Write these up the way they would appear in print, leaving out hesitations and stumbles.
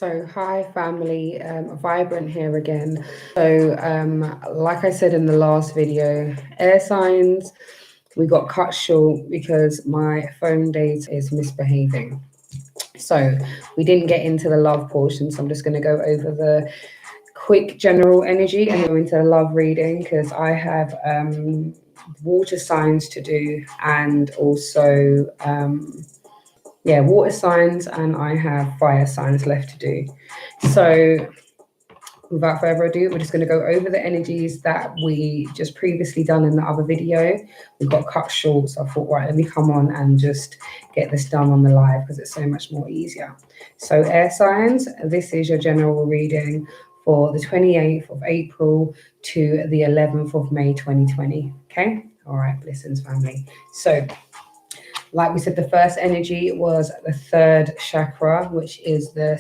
So, hi family, Vibrant here again. So, like I said in the last video, air signs, we got cut short because my phone data is misbehaving. So, we didn't get into the love portion. So, I'm just going to go over the quick general energy and go into the love reading because I have water signs to do and also water signs, and I have fire signs left to do. So without further ado, we're just going to go over the energies that we just previously done in the other video. We got cut short, so I thought, right, let me come on and just get this done on the live because it's so much more easier. So air signs, this is your general reading for the 28th of April to the 11th of May 2020. Okay, all right, blessings family. So like we said, the first energy was the third chakra, which is the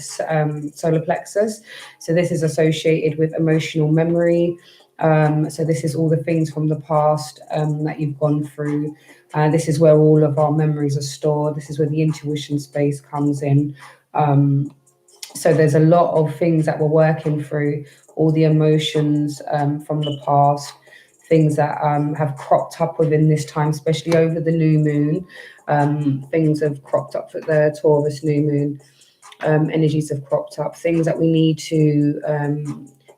solar plexus. So this is associated with emotional memory. So this is all the things from the past that you've gone through. This is where all of our memories are stored. This is where the intuition space comes in. So there's a lot of things that we're working through, all the emotions from the past, things that have cropped up within this time, especially over the new moon. Things have cropped up for the Taurus new moon. Energies have cropped up, things that we need to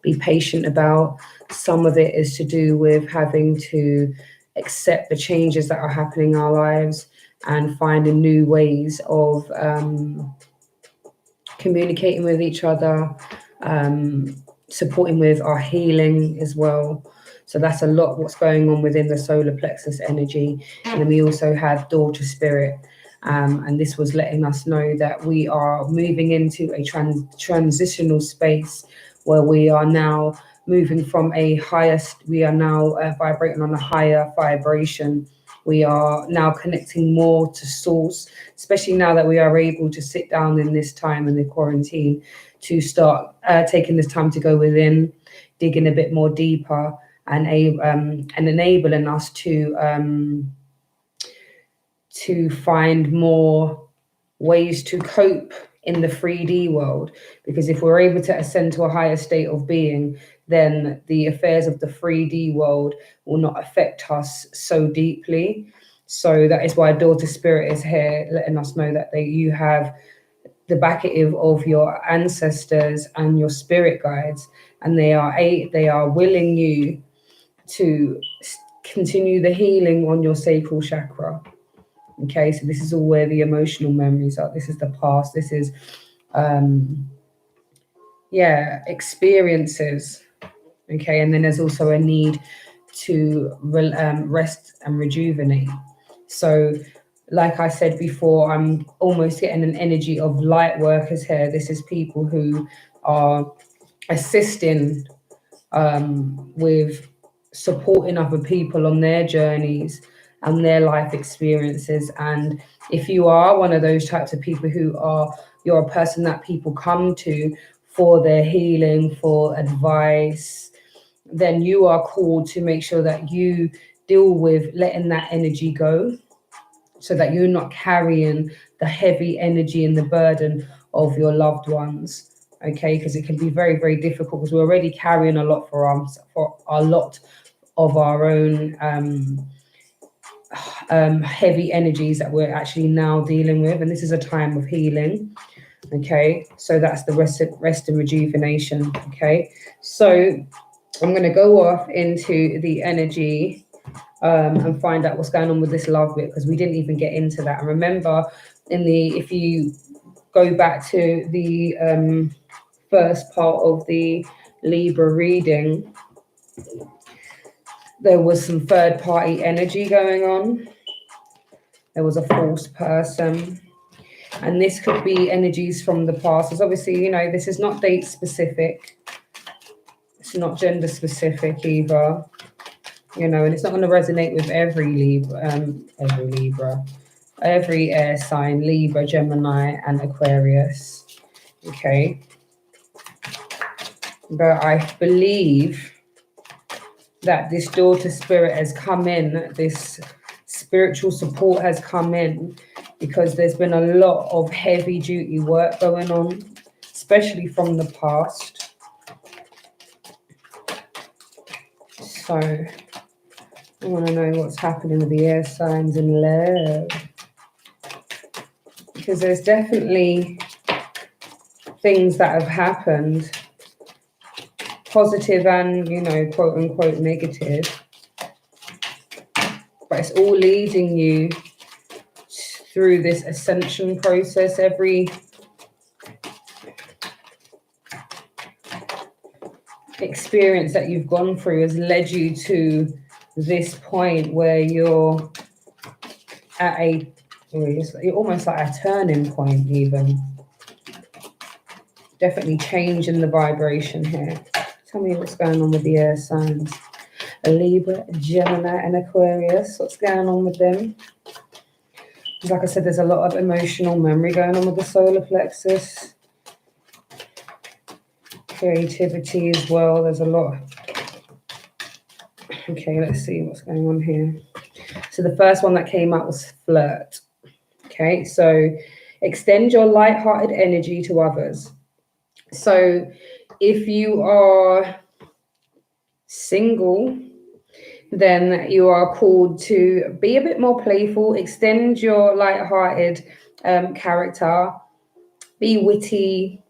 be patient about. Some of it is to do with having to accept the changes that are happening in our lives and finding new ways of communicating with each other, supporting with our healing as well. So that's a lot what's going on within the solar plexus energy. And then we also have daughter spirit. And this was letting us know that we are moving into a transitional space where we are now moving from a highest, we are now vibrating on a higher vibration. We are now connecting more to source, especially now that we are able to sit down in this time in the quarantine to start taking this time to go within, digging a bit more deeper, and enabling us to find more ways to cope in the 3D world. Because if we're able to ascend to a higher state of being, then the affairs of the 3D world will not affect us so deeply. So that is why daughter spirit is here, letting us know that you have the backing of your ancestors and your spirit guides, and they are willing you to continue the healing on your sacral chakra. Okay, so this is all where the emotional memories are. This is the past. This is experiences. Okay, and then there's also a need to rest and rejuvenate. So like I said before, I'm almost getting an energy of light workers here. This is people who are assisting with supporting other people on their journeys and their life experiences. And if you are one of those types of people you're a person that people come to for their healing, for advice, then you are called to make sure that you deal with letting that energy go, so that you're not carrying the heavy energy and the burden of your loved ones. Okay, because it can be very, very difficult because we're already carrying a lot for a lot of our own heavy energies that we're actually now dealing with, and this is a time of healing. Okay, so that's the rest and rejuvenation. Okay, so I'm going to go off into the energy and find out what's going on with this love bit, because we didn't even get into that. And remember, if you go back to the first part of the Libra reading, there was some third party energy going on. There was a false person. And this could be energies from the past. It's obviously, this is not date specific. It's not gender specific either. And it's not going to resonate with every Libra, every air sign, Libra, Gemini, and Aquarius. Okay. But I believe that this daughter spirit has come in, this spiritual support has come in, because there's been a lot of heavy duty work going on, especially from the past. So I want to know what's happening with the air signs in love, because there's definitely things that have happened, positive and, you know, quote unquote negative, but it's all leading you through this ascension process. Every experience that you've gone through has led you to this point where you're at you're almost like a turning point, even. Definitely changing the vibration here. Tell me what's going on with the air signs. A Libra, Gemini, and Aquarius. What's going on with them? Like I said, there's a lot of emotional memory going on with the solar plexus. Creativity as well. There's a lot. Okay, let's see what's going on here. So the first one that came out was flirt. Okay, so extend your light-hearted energy to others. So if you are single, then you are called to be a bit more playful, extend your light-hearted character, be witty.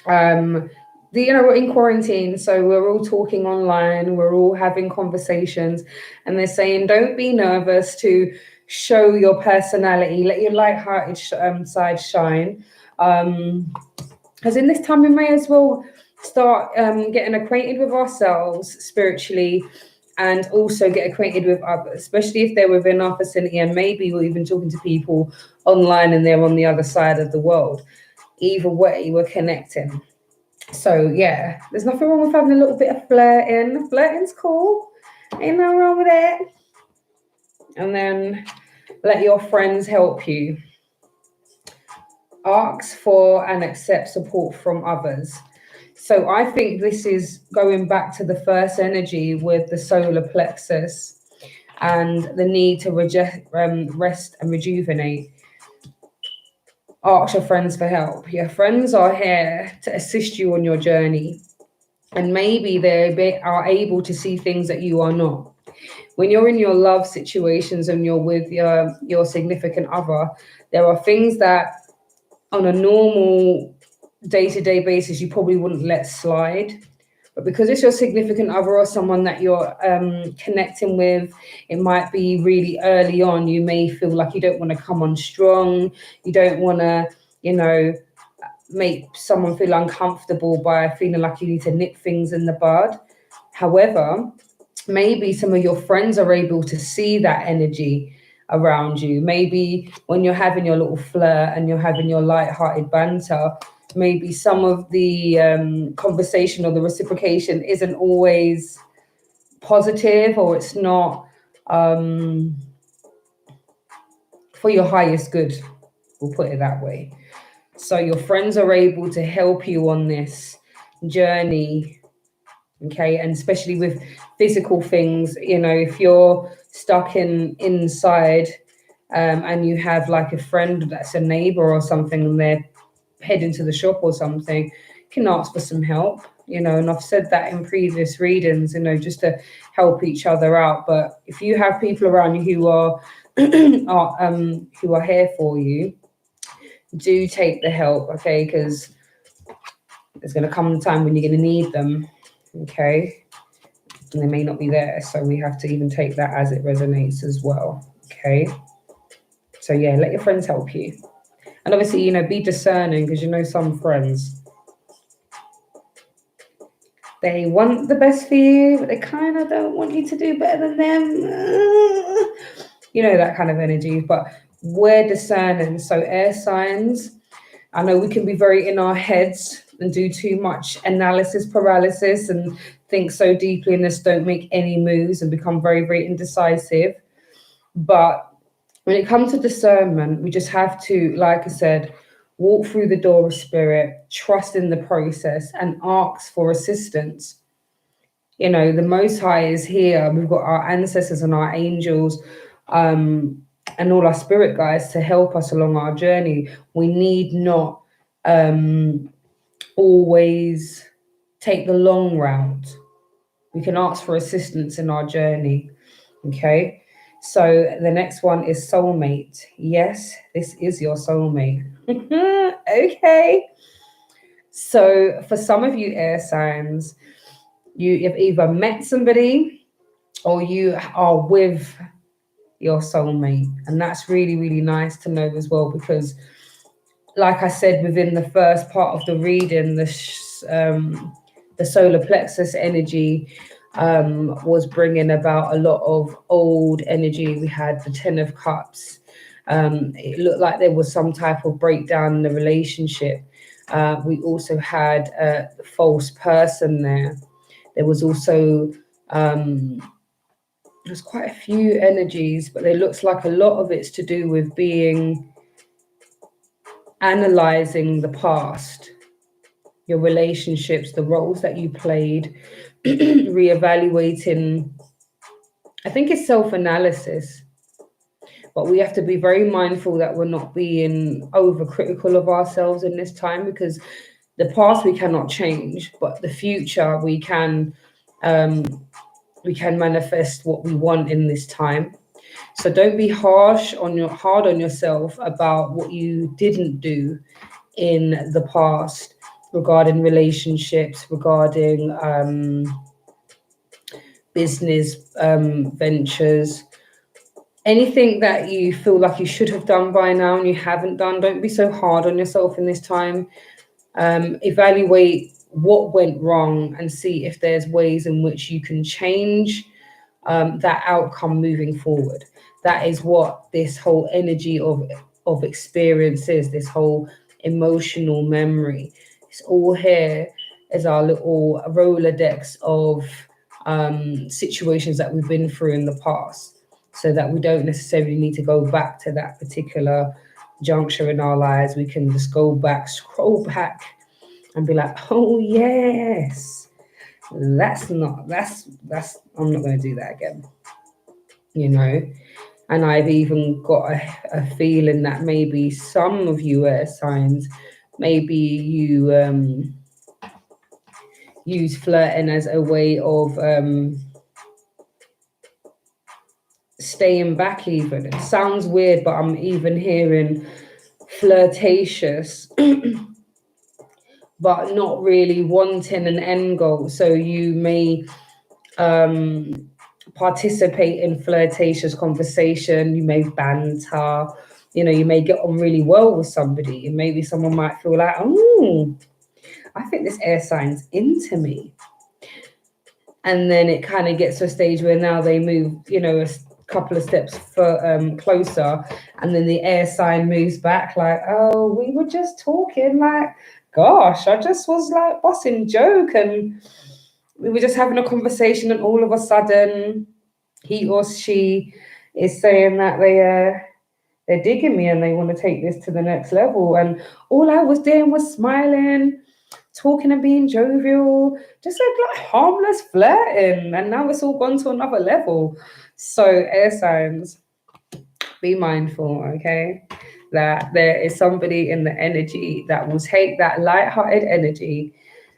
You know, we're in quarantine, so we're all talking online, we're all having conversations, and they're saying don't be nervous to show your personality, let your light-hearted side shine. Because in this time we may as well start getting acquainted with ourselves spiritually, and also get acquainted with others, especially if they're within our vicinity, and maybe we're even talking to people online and they're on the other side of the world. Either way, we're connecting. So yeah, there's nothing wrong with having a little bit of flirting. Flirting's cool. Ain't nothing wrong with it. And then let your friends help you. Ask for and accept support from others. So I think this is going back to the first energy with the solar plexus and the need to rest and rejuvenate. Ask your friends for help. Your friends are here to assist you on your journey. And maybe they are able to see things that you are not. When you're in your love situations and you're with your significant other, there are things that on a normal day-to-day basis you probably wouldn't let slide. But because it's your significant other or someone that you're connecting with, it might be really early on. You may feel like you don't want to come on strong. You don't want to, you know, make someone feel uncomfortable by feeling like you need to nip things in the bud. However, maybe some of your friends are able to see that energy around you. Maybe when you're having your little flirt and you're having your light-hearted banter, maybe some of the conversation or the reciprocation isn't always positive, or it's not for your highest good. We'll put it that way. So your friends are able to help you on this journey, okay? And especially with physical things, you know, if you're stuck inside and you have like a friend that's a neighbor or something and they're heading to the shop or something, you can ask for some help, you know. And I've said that in previous readings, you know, just to help each other out. But if you have people around you who are who are here for you, do take the help, okay? Because there's going to come a time when you're going to need them, okay? And they may not be there, so we have to even take that as it resonates as well, okay? So yeah, let your friends help you. And obviously, you know, be discerning, because you know some friends, they want the best for you, but they kind of don't want you to do better than them. You know, that kind of energy. But we're discerning. So air signs, I know we can be very in our heads and do too much analysis paralysis and think so deeply in this, don't make any moves and become very, very indecisive. But when it comes to discernment, we just have to, like I said, walk through the door of spirit, trust in the process, and ask for assistance. You know, the Most High is here. We've got our ancestors and our angels and all our spirit guides to help us along our journey. We need not always take the long route. We can ask for assistance in our journey. Okay. So the next one is soulmate. Yes, this is your soulmate. Okay. So for some of you air signs, you have either met somebody or you are with your soulmate. And that's really, really nice to know as well, because like I said, within the first part of the reading, the solar plexus energy was bringing about a lot of old energy. We had the Ten of Cups. It looked like there was some type of breakdown in the relationship. We also had a false person there. There was also there's quite a few energies, but it looks like a lot of it's to do with analyzing the past, your relationships, the roles that you played, reevaluating. I think it's self-analysis, but we have to be very mindful that we're not being overcritical of ourselves in this time, because the past we cannot change, but the future we can manifest what we want in this time. So don't be hard on yourself about what you didn't do in the past regarding relationships, regarding business ventures, anything that you feel like you should have done by now and you haven't done. Don't be so hard on yourself in this time. Evaluate what went wrong and see if there's ways in which you can change that outcome moving forward. That is what this whole energy of experience is, this whole emotional memory. It's all here as our little Rolodex of situations that we've been through in the past, so that we don't necessarily need to go back to that particular juncture in our lives. We can just go back, scroll back, and be like, oh yes, I'm not going to do that again, you know. And I've even got a feeling that maybe some of you air signs, maybe you use flirting as a way of staying back even. It sounds weird, but I'm even hearing flirtatious, but not really wanting an end goal. So you may participate in flirtatious conversation, you may banter, you may get on really well with somebody, and maybe someone might feel like, oh, I think this air sign's into me. And then it kind of gets to a stage where now they move, a couple of steps closer, and then the air sign moves back like, oh, we were just talking, like, gosh, I just was like bossing joke, and we were just having a conversation, and all of a sudden he or she is saying that they're digging me and they want to take this to the next level. And all I was doing was smiling, talking and being jovial, just like harmless flirting. And now it's all gone to another level. So air signs, be mindful, okay? That there is somebody in the energy that will take that light-hearted energy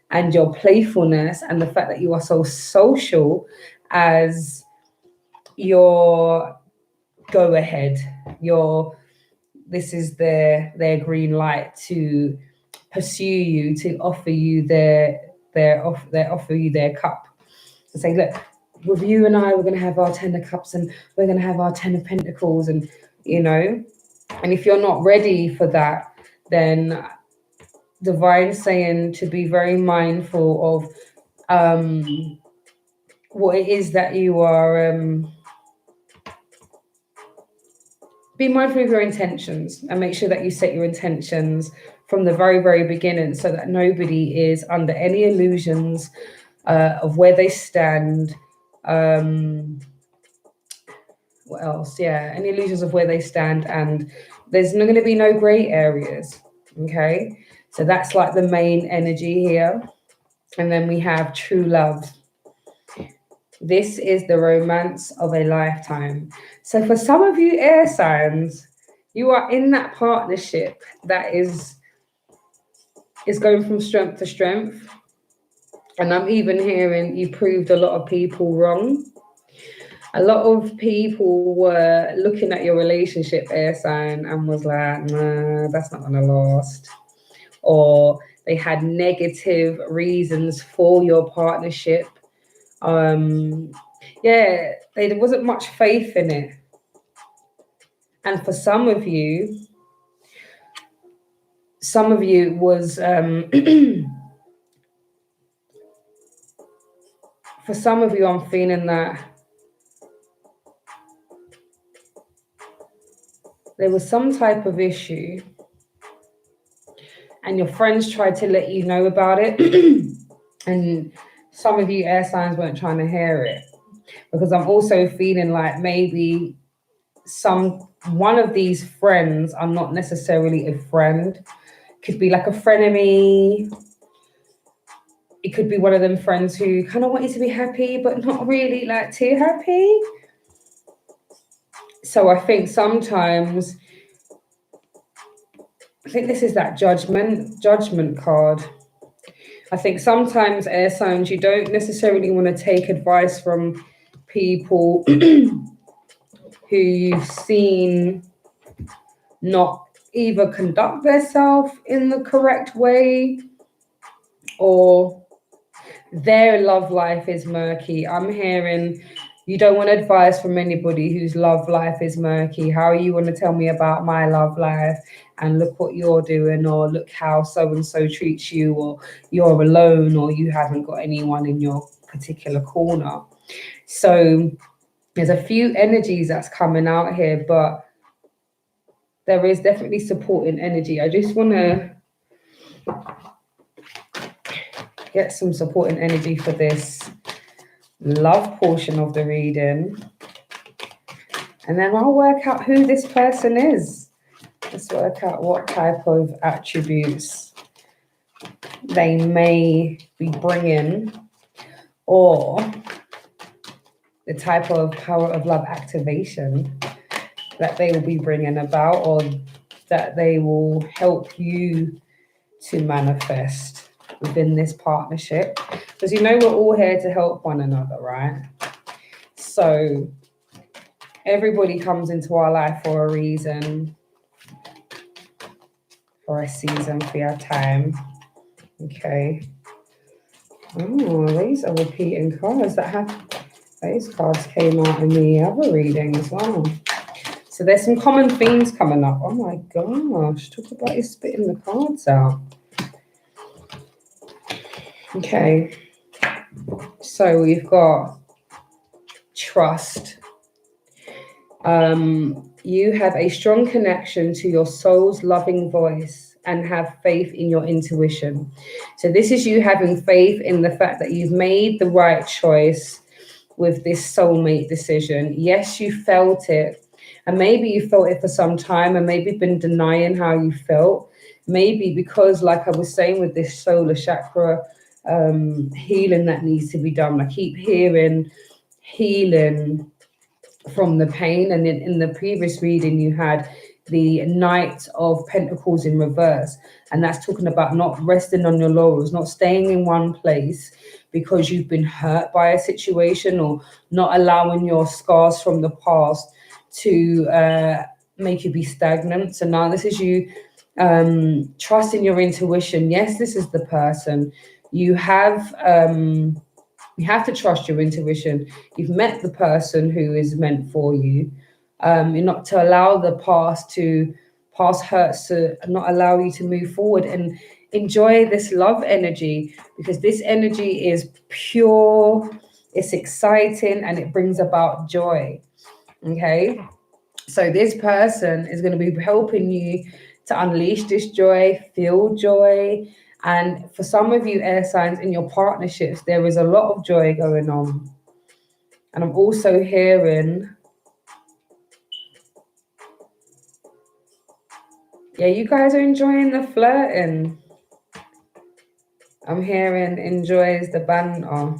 and your playfulness and the fact that you are so social as your go ahead. This is their green light to pursue you, to offer you their cup, and say, look, with you and I, we're going to have our 10 of cups, and we're going to have our 10 of pentacles, and and if you're not ready for that, then divine saying to be very mindful of what it is that you are be mindful of your intentions, and make sure that you set your intentions from the very, very beginning, so that nobody is under any illusions of where they stand. What else? Yeah, any illusions of where they stand, and there's not going to be no gray areas. Okay, so that's like the main energy here. And then we have true love. This is the romance of a lifetime. So for some of you air signs, you are in that partnership that is It's going from strength to strength. And I'm even hearing you proved a lot of people wrong. A lot of people were looking at your relationship, air sign, and was like, nah, that's not going to last. Or they had negative reasons for your partnership. Yeah, there wasn't much faith in it. And for some of you was for some of you, I'm feeling that there was some type of issue and your friends tried to let you know about it. And some of you air signs weren't trying to hear it, because I'm also feeling like maybe one of these friends are not necessarily a friend. Could be like a frenemy. It could be one of them friends who kind of want you to be happy, but not really like too happy. So I think sometimes, I think this is that judgment card. I think sometimes air signs, you don't necessarily want to take advice from people who you've seen not either conduct themselves in the correct way, or their love life is murky. I'm hearing you don't want advice from anybody whose love life is murky. How you want to tell me about my love life and look what you're doing, or look how so-and-so treats you, or you're alone, or you haven't got anyone in your particular corner. So there's a few energies that's coming out here, but there is definitely supporting energy. I just want to get some supporting energy for this love portion of the reading. And then I'll work out who this person is. Let's work out what type of attributes they may be bringing, or the type of power of love activation that they will be bringing about, or that they will help you to manifest within this partnership. Because you know we're all here to help one another, right? So everybody comes into our life for a reason, for a season, for your time. Okay. Oh, these are repeating cards that have, those cards came out in the other reading as well. So there's some common themes coming up. Oh my gosh, talk about you spitting the cards out. Okay. So we've got trust. You have a strong connection to your soul's loving voice and have faith in your intuition. So this is you having faith in the fact that you've made the right choice with this soulmate decision. Yes, you felt it, and maybe you felt it for some time, and maybe been denying how you felt. Maybe because, like I was saying, with this solar chakra healing that needs to be done, I keep hearing healing from the pain. And in the previous reading you had the Knight of Pentacles in reverse, and that's talking about not resting on your laurels, not staying in one place because you've been hurt by a situation, or not allowing your scars from the past to make you be stagnant. So now this is you trusting your intuition. Yes, this is the person you have. You have to trust your intuition. You've met the person who is meant for you. You're not to allow the past hurts to not allow you to move forward and enjoy this love energy, because this energy is pure, it's exciting, and it brings about joy. Okay, so this person is going to be helping you to unleash this joy, feel joy. And for some of you air signs in your partnerships, there is a lot of joy going on. And I'm also hearing, yeah, you guys are enjoying the flirting. I'm hearing enjoys the banter.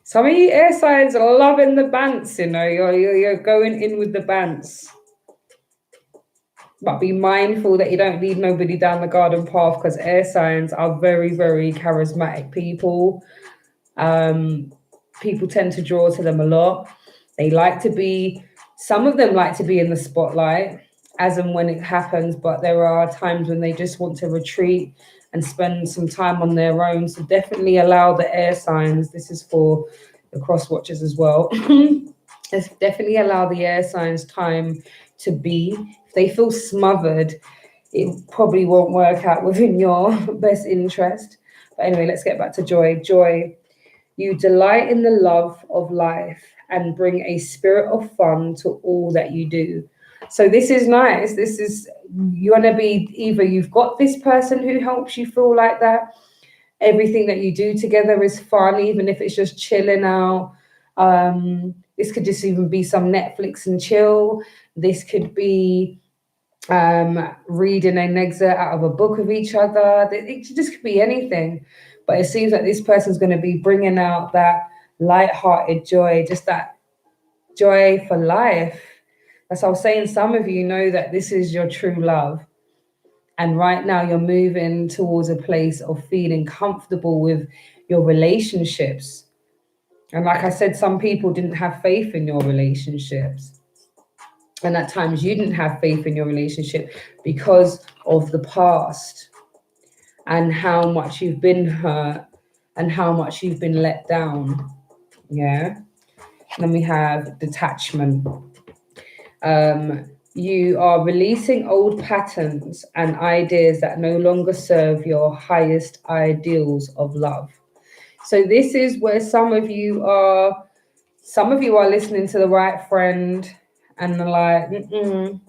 Some of you air signs are loving the bants, you know, you're going in with the bants. But be mindful that you don't lead nobody down the garden path, because air signs are very, very charismatic people. People tend to draw to them a lot. They like to be, some of them like to be in the spotlight as and when it happens, but there are times when they just want to retreat and spend some time on their own. So definitely allow the air signs, this is for the cross watchers as well, definitely allow the air signs time to be. If they feel smothered, it probably won't work out within your best interest. But anyway, let's get back to joy. Joy, you delight in the love of life and bring a spirit of fun to all that you do. So this is nice. This is, you want to be, either you've got this person who helps you feel like that. Everything that you do together is fun, even if it's just chilling out. This could just even be some Netflix and chill. This could be reading an excerpt out of a book of each other. It just could be anything. But it seems like this person's going to be bringing out that light-hearted joy, just that joy for life. As I was saying, some of you know that this is your true love. And right now you're moving towards a place of feeling comfortable with your relationships. And like I said, some people didn't have faith in your relationships. And at times you didn't have faith in your relationship because of the past and how much you've been hurt and how much you've been let down. Yeah. Then we have detachment. You are releasing old patterns and ideas that no longer serve your highest ideals of love. So this is where some of you are listening to the right friend and they're like, you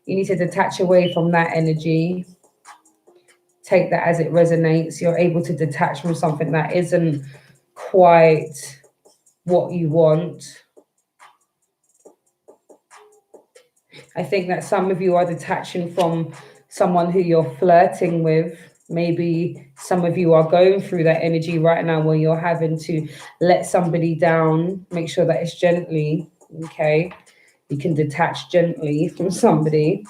need to detach away from that energy. Take that as it resonates. You're able to detach from something that isn't quite what you want. I think that some of you are detaching from someone who you're flirting with. Maybe some of you are going through that energy right now where you're having to let somebody down. Make sure that it's gently, okay? You can detach gently from somebody.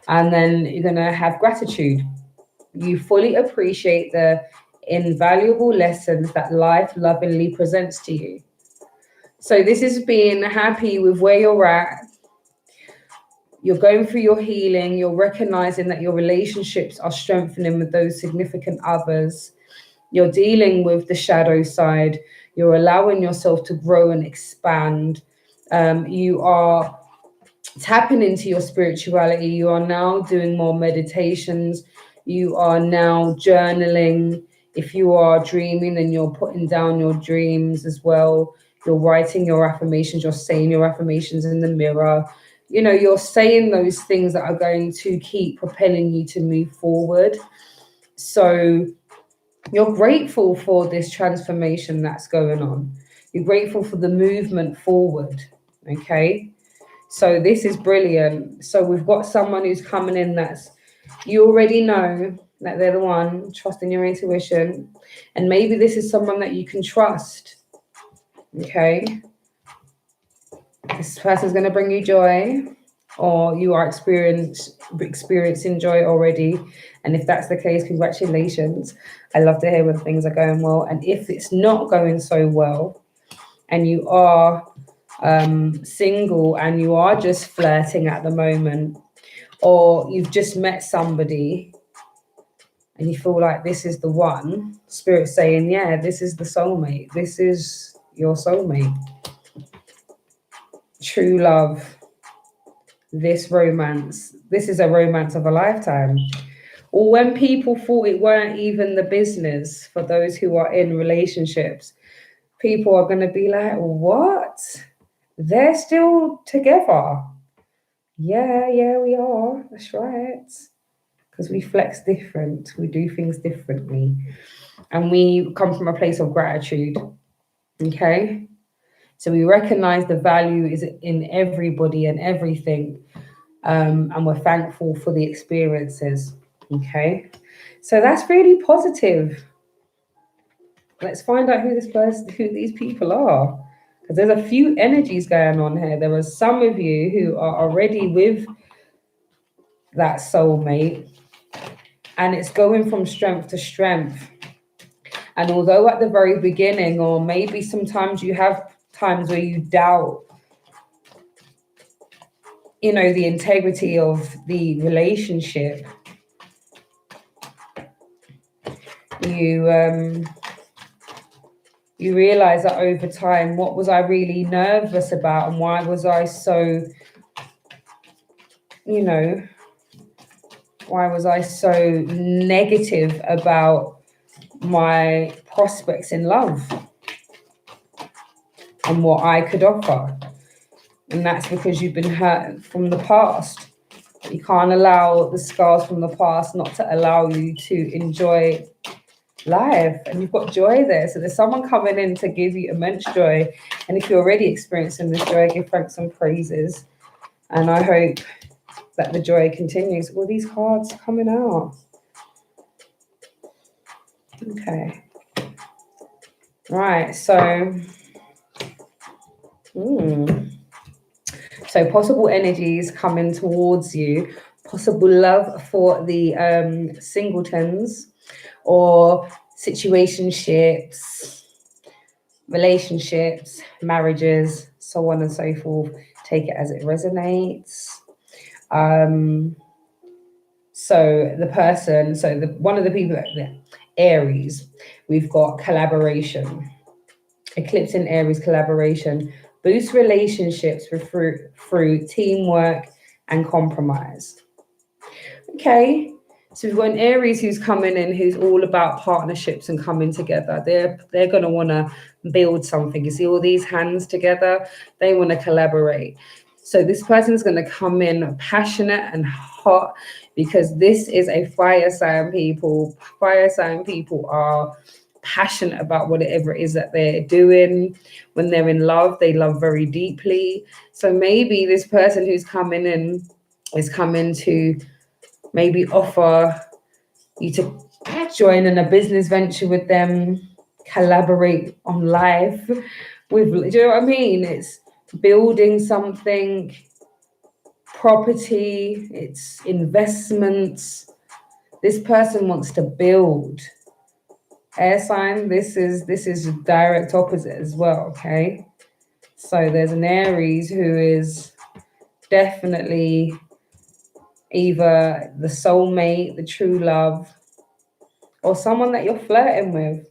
And then you're going to have gratitude. You fully appreciate the invaluable lessons that life lovingly presents to you. So this is being happy with where you're at. You're going through your healing. You're recognizing that your relationships are strengthening with those significant others. You're dealing with the shadow side. You're allowing yourself to grow and expand. You are tapping into your spirituality. You are now doing more meditations. You are now journaling. If you are dreaming, then you're putting down your dreams as well. You're writing your affirmations. You're saying your affirmations in the mirror. You know, you're saying those things that are going to keep propelling you to move forward. So you're grateful for this transformation that's going on. You're grateful for the movement forward. Okay. So this is brilliant. So we've got someone who's coming in that's, you already know that they're the one, trusting your intuition. And maybe this is someone that you can trust. Okay. This person's going to bring you joy, or you are experiencing joy already. And if that's the case, congratulations. I love to hear when things are going well. And if it's not going so well and you are single and you are just flirting at the moment, or you've just met somebody and you feel like this is the one, Spirit's saying, yeah, this is the soulmate. This is your soulmate. True love. This romance. This is a romance of a lifetime. Or when people thought it weren't even the business, for those who are in relationships, people are going to be like, what? They're still together. Yeah, we are. That's right. Because we flex different. We do things differently. And we come from a place of gratitude. Okay? So we recognize the value is in everybody and everything. And we're thankful for the experiences. Okay? So that's really positive. Let's find out who these people are. Because there's a few energies going on here. There are some of you who are already with that soulmate, and it's going from strength to strength. And although at the very beginning, or maybe sometimes you have times where you doubt, you know, the integrity of the relationship, you realize that over time, what was I really nervous about, and why was I so, you know, why was I so negative about my prospects in love and what I could offer? And that's because you've been hurt from the past. You can't allow the scars from the past not to allow you to enjoy life, and you've got joy there. So there's someone coming in to give you immense joy, and if you're already experiencing this joy, give thanks and praises, and I hope that the joy continues. All these cards coming out. Okay, right, so so possible energies coming towards you, possible love for the singletons, or situationships, relationships, marriages, so on and so forth. Take it as it resonates. So the person, so the one of the people, Aries, we've got collaboration. Eclipse in Aries, collaboration. Boost relationships through teamwork and compromise. Okay, so we've got an Aries who's coming in, who's all about partnerships and coming together. They're going to want to build something. You see all these hands together, they want to collaborate. So this person is going to come in passionate and hot, because this is a fire sign people. Fire sign people are passionate about whatever it is that they're doing. When they're in love, they love very deeply. So maybe this person who's coming in is coming to maybe offer you to join in a business venture with them, collaborate on life with, do you know what I mean? It's building something, property, it's investments. This person wants to build. Air sign, this is direct opposite as well, okay? So there's an Aries who is definitely either the soulmate, the true love, or someone that you're flirting with.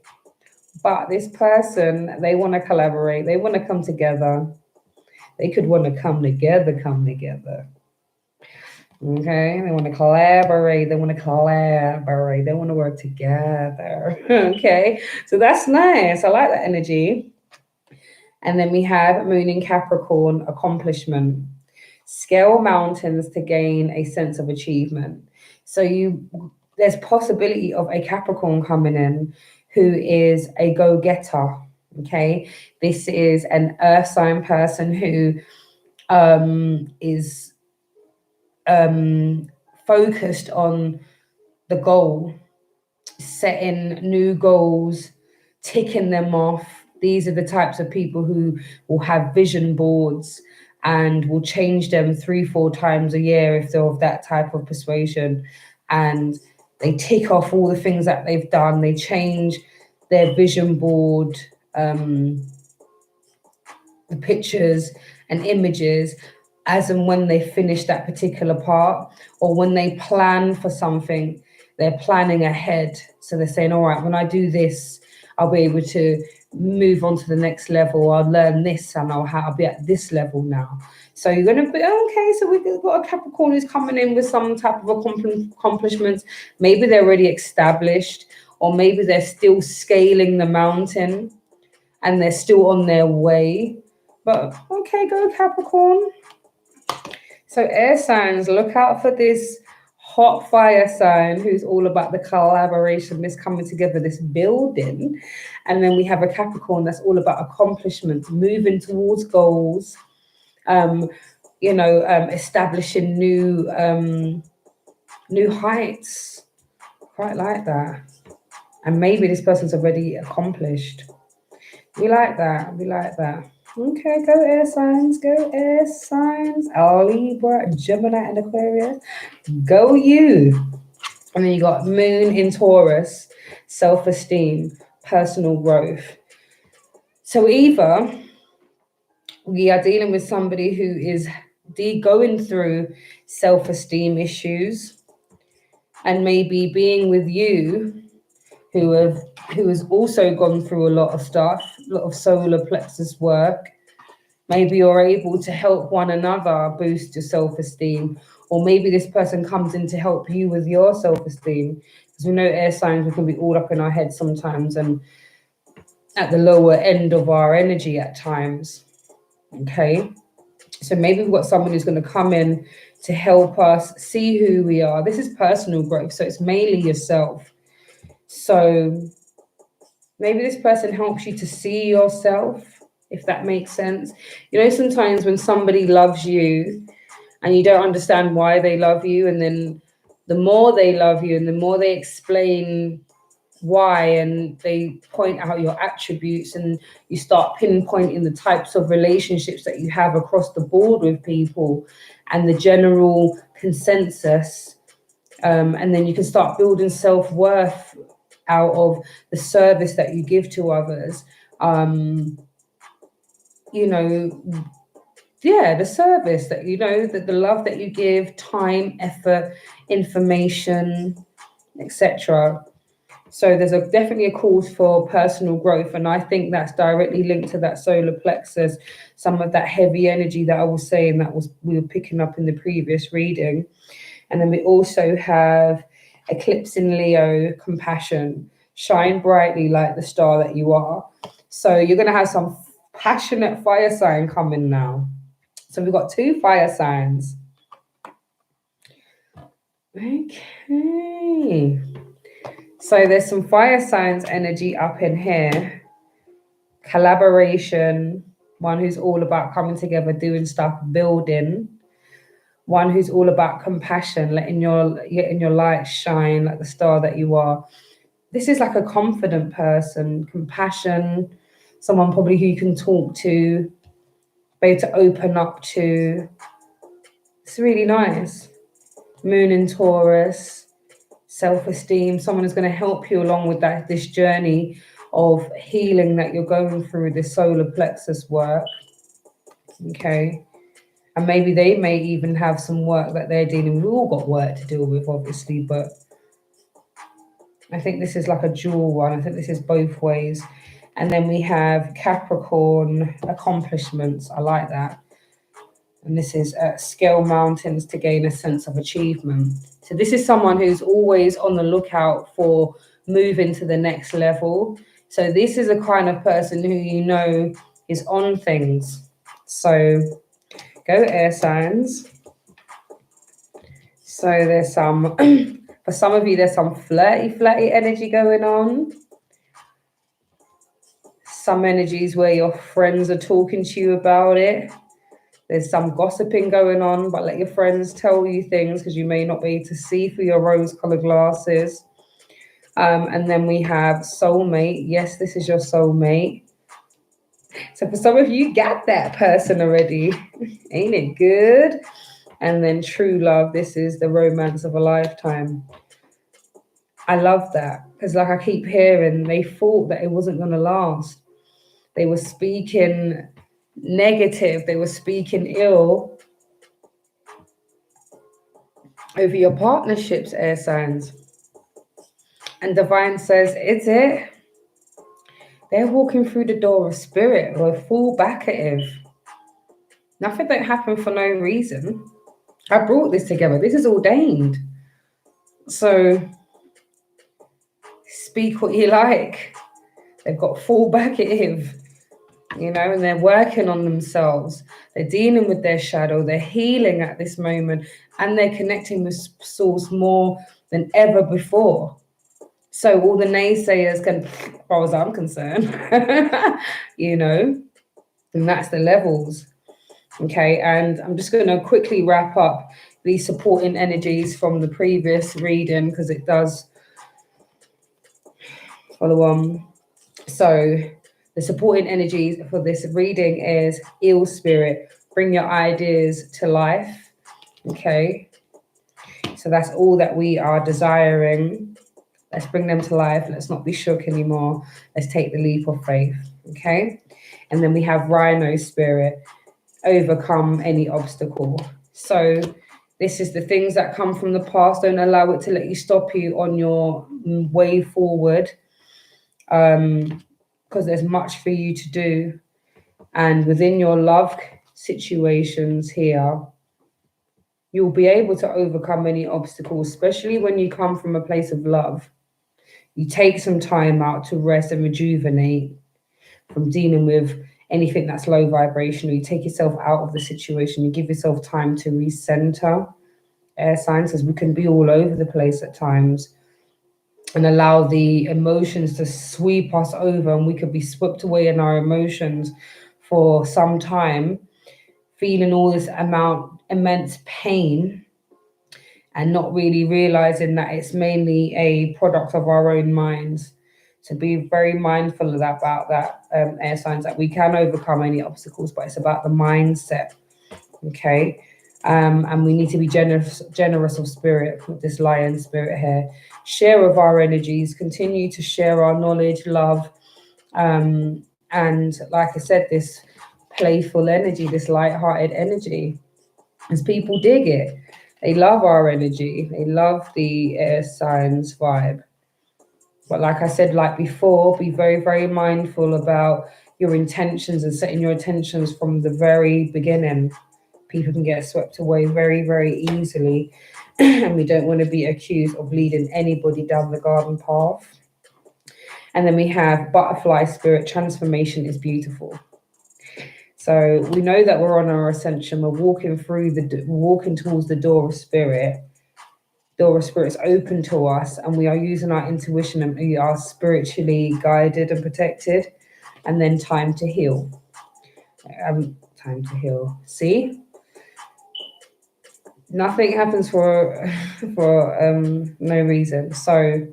But this person, they want to collaborate. They want to come together. They could want to come together. Okay, they want to collaborate. They want to work together. Okay, so that's nice. I like that energy. And then we have Moon in Capricorn, accomplishment. Scale mountains to gain a sense of achievement. So there's possibility of a Capricorn coming in who is a go-getter. Okay, this is an earth sign person who is focused on the goal, setting new goals, ticking them off. These are the types of people who will have vision boards and will change them 3-4 times a year if they're of that type of persuasion. And they tick off all the things that they've done. They change their vision board, the pictures and images as and when they finish that particular part, or when they plan for something, they're planning ahead. So they're saying, all right, when I do this, I'll be able to move on to the next level. I'll learn this and I'll be at this level now. So you're going to be, okay, so we've got a Capricorn who's coming in with some type of accomplishments. Maybe they're already established, or maybe they're still scaling the mountain and they're still on their way. But okay, go Capricorn. So air signs, look out for this hot fire sign who's all about the collaboration, this coming together, this building. And then we have a Capricorn that's all about accomplishments, moving towards goals, establishing new heights. Quite like that. And maybe this person's already accomplished. We like that. Okay, go air signs, go air signs. Libra, Gemini, and Aquarius. Go you. And then you got Moon in Taurus, self-esteem, personal growth. So either we are dealing with somebody who is going through self-esteem issues and maybe being with you who has also gone through a lot of stuff, a lot of solar plexus work. Maybe you're able to help one another boost your self-esteem, or maybe this person comes in to help you with your self-esteem. Because we know air signs, we can be all up in our heads sometimes and at the lower end of our energy at times. Okay, so maybe we've got someone who's going to come in to help us see who we are. This is personal growth, so it's mainly yourself. So maybe this person helps you to see yourself, if that makes sense. You know, sometimes when somebody loves you and you don't understand why they love you, and then the more they love you and the more they explain why and they point out your attributes, and you start pinpointing the types of relationships that you have across the board with people and the general consensus, and then you can start building self-worth out of the service that you give to others. You know, yeah, the service that, you know, the love that you give, time, effort, information, etc. So there's definitely a call for personal growth, and I think that's directly linked to that solar plexus, some of that heavy energy that I was saying that we were picking up in the previous reading. And then we also have eclipse in Leo, compassion, shine brightly like the star that you are. So you're going to have some passionate fire sign coming now. So we've got 2 fire signs. Okay. So there's some fire signs energy up in here. Collaboration, one who's all about coming together, doing stuff, building. One who's all about compassion, letting your light shine like the star that you are. This is like a confident person, compassion, someone probably who you can talk to, be able to open up to. It's really nice. Moon in Taurus, self-esteem, someone who's going to help you along with this journey of healing that you're going through, this solar plexus work. Okay. And maybe they may even have some work that they're dealing with. We've all got work to deal with, obviously, but I think this is like a dual one. I think this is both ways. And then we have Capricorn, accomplishments. I like that. And this is scale mountains to gain a sense of achievement. So this is someone who's always on the lookout for moving to the next level. So this is a kind of person who you know is on things. So go air signs. So there's some, for some of you, there's some flirty energy going on. Some energies where your friends are talking to you about it. There's some gossiping going on, but let your friends tell you things because you may not be able to see through your rose-colored glasses. And then we have soulmate. Yes, this is your soulmate. So for some of you, got that person already. Ain't it good? And then true love. This is the romance of a lifetime. I love that because, like I keep hearing, they thought that it wasn't going to last. They were speaking negative. They were speaking ill over your partnerships, air signs. And divine says, it's it. They're walking through the door of spirit or full backative. Nothing don't happen for no reason. I brought this together. This is ordained. So speak what you like. They've got full backative, you know, and they're working on themselves. They're dealing with their shadow. They're healing at this moment, and they're connecting with source more than ever before. So all the naysayers can, as far as I'm concerned, you know, and that's the levels. Okay, and I'm just going to quickly wrap up these supporting energies from the previous reading because it does follow on. So The supporting energies for this reading is eel spirit. Bring your ideas to life. Okay. So that's all that we are desiring. Let's bring them to life. Let's not be shook anymore. Let's take the leap of faith. Okay. And then we have rhino spirit. Overcome any obstacle. So this is the things that come from the past. Don't allow it to let you stop you on your way forward. Because there's much for you to do. And within your love situations here, you'll be able to overcome any obstacles, especially when you come from a place of love. You take some time out to rest and rejuvenate from dealing with anything that's low vibrational. You take yourself out of the situation. You give yourself time to recenter. Air signs, as we can be all over the place at times, and allow the emotions to sweep us over, and we could be swept away in our emotions for some time, feeling all this immense pain, and not really realizing that it's mainly a product of our own minds. So be very mindful of that, about that, air signs, that we can overcome any obstacles, but it's about the mindset. Okay. And we need to be generous of spirit with this lion spirit here. Share of our energies, continue to share our knowledge, love, and like I said, this playful energy, this light-hearted energy, as people dig it. They love our energy. They love the air signs vibe. But like I said, like before, be very, very mindful about your intentions and setting your intentions from the very beginning. People can get swept away very, very easily. And we don't want to be accused of leading anybody down the garden path. And then we have butterfly spirit. Transformation is beautiful. So we know that we're on our ascension. We're walking towards the door of spirit. Door of spirit is open to us, and we are using our intuition, and we are spiritually guided and protected. And then time to heal. Time to heal. See? Nothing happens for no reason. So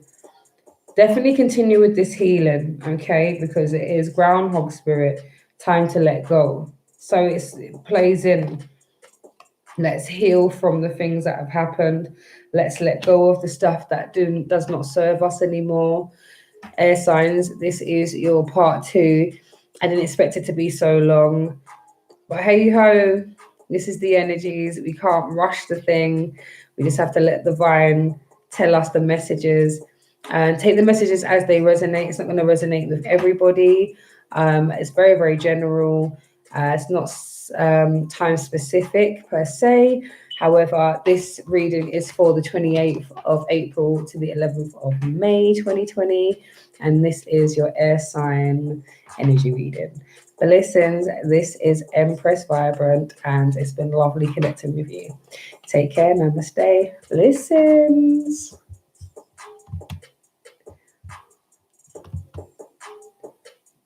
definitely continue with this healing, okay? Because it is groundhog spirit, time to let go. So it plays in. Let's heal from the things that have happened. Let's let go of the stuff that does not serve us anymore. Air signs, this is your part 2. I didn't expect it to be so long. But hey ho, this is the energies. We can't rush the thing. We just have to let the divine tell us the messages and take the messages as they resonate. It's not going to resonate with everybody. It's very, very general. It's not time specific per se. However, this reading is for the 28th of April to the 11th of May 2020. And this is your air sign energy reading. Blessings, this is Empress Vibrant, and it's been lovely connecting with you. Take care, namaste, blessings.